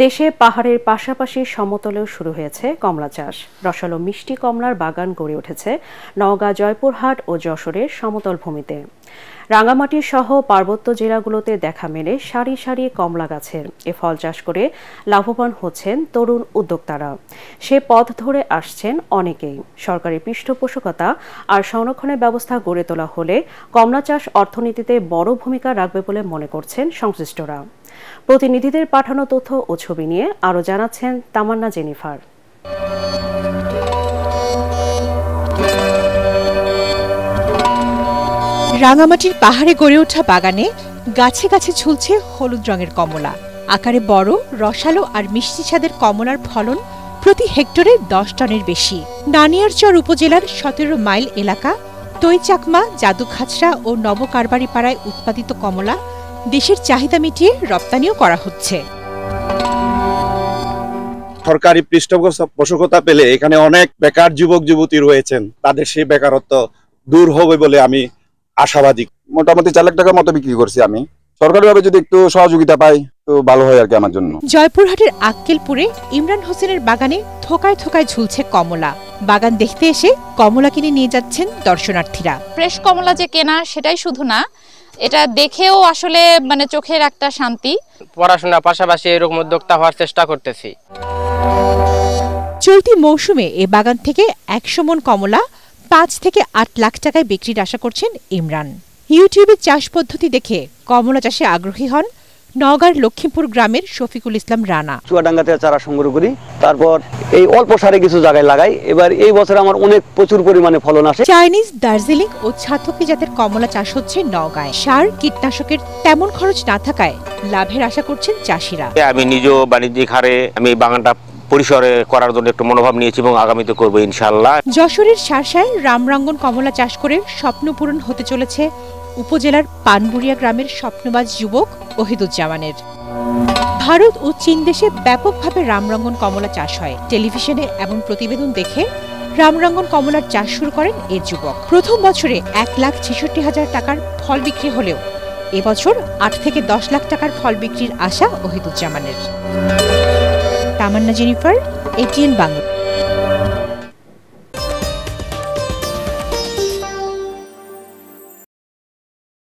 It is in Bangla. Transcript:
দেশে পাহাড়ের পাশাপাশি সমতলেও শুরু হয়েছে কমলা চাষ। রসালো মিষ্টি কমলার বাগান গড়ে উঠেছে নওগাঁ, জয়পুরহাট ও যশোরের সমতল ভূমিতে। রাঙামাটি সহ পার্বত্য জেলাগুলোতে দেখা মেলে সারি সারি কমলা গাছের। এ ফল চাষ করে লাভবান হচ্ছেন তরুণ উদ্যোক্তারা। সে পথ ধরে আসছেন অনেকেই। সরকারি পৃষ্ঠপোষকতা আর সংরক্ষণের ব্যবস্থা গড়ে তোলা হলে কমলা চাষ অর্থনীতিতে বড় ভূমিকা রাখবে বলে মনে করছেন সংশ্লিষ্টরা। প্রতিনিধিদের পাঠানো তথ্য ও ছবি নিয়ে আরও জানাচ্ছেন তামান্না জেনিফার। রাঙামাটির পাহাড়ে গড়ে ওঠা বাগানে গাছে গাছে ঝুলছে হলুদ রঙের কমলা। আকারে বড়, রসালো আর মিষ্টি স্বাদের কমলার ফলন প্রতি হেক্টরে 10 টনের বেশি। নানিয়ারচর উপজেলার 17 মাইল এলাকা তৈচাকমা, জাদুখাচড়া ও নবকারবারি পাড়ায় উৎপাদিত কমলা দেশের চাহিদা মিটিয়ে রপ্তানিও করা হচ্ছে। সরকারি পৃষ্ঠপোষকতা পেলে এখানে অনেক বেকার যুবক যুবতী রয়েছেন, তাদের সেই বেকারত্ব দূর হবে বলে আমি আশাবাদী। মোটামুটি 4 লাখ টাকার মতো বিক্রি করছি আমি। সরকারিভাবে যদি একটু সহযোগিতা পাই তো ভালো হয় আর কি আমার জন্য। জয়পুরহাটের আক্কেলপুরে ইমরান হোসেনের বাগানে থোকায় থোকায় ঝুলছে কমলা। বাগান দেখতে এসে কমলা কিনে নিয়ে যাচ্ছেন দর্শনার্থীরা। ফ্রেশ কমলা যে কেনা সেটাই শুধু না, এটা দেখেও আসলে চোখের একটা শান্তি। পড়াশোনার পাশাপাশি এরকম উদ্যোক্তা হওয়ার চেষ্টা করতেছি। চলতি মৌসুমে এ বাগান থেকে 100 মণ কমলা 5 থেকে 8 লাখ টাকায় বিক্রির আশা করছেন ইমরান। ইউটিউবে চাষ পদ্ধতি দেখে কমলা চাষে আগ্রহী হন নওগাঁর লক্ষ্মীপুর গ্রামের শফিকুল ইসলাম রানা। চুয়াডাঙ্গাতে চারা সংগ্রহ করি, তারপর এই অল্প সারে কিছু জায়গায় লাগাই। এবার এই বছর আমার প্রচুর পরিমাণে ফলন আসে। চাইনিজ, দার্জিলিং ও ছাতকি জাতের কমলা চাষ হচ্ছে নওগাঁয়। সার, কীটনাশকের তেমন খরচ না থাকায় লাভের আশা করছেন চাষিরা। আমি নিজেও বাণিজ্যিক হারে আমি বাগানটা পরিসরে করার জন্য একটু মনোভাব নিয়েছি এবং আগামীতে করবো ইনশাআল্লাহ। যশোরের শার্শায় রামরাঙ্গন কমলা চাষ করে স্বপ্ন পূরণ হতে চলেছে উপজেলার পানবুড়িয়া গ্রামের স্বপ্নবাজ যুবক ওহিদুজ্জামানের। ভারত ও চীন দেশে ব্যাপকভাবে রামরাঙ্গন কমলা চাষ হয়। টেলিভিশনে এমন প্রতিবেদন দেখে রামরাঙ্গন কমলার চাষ শুরু করেন এই যুবক। প্রথম বছরে 1,66,000 টাকার ফল বিক্রি হলেও এবছর 8 থেকে 10 লাখ টাকার ফল বিক্রির আশা ওহিদুজ্জামানের। তামান্না জেনিফার, ATN বাংলা।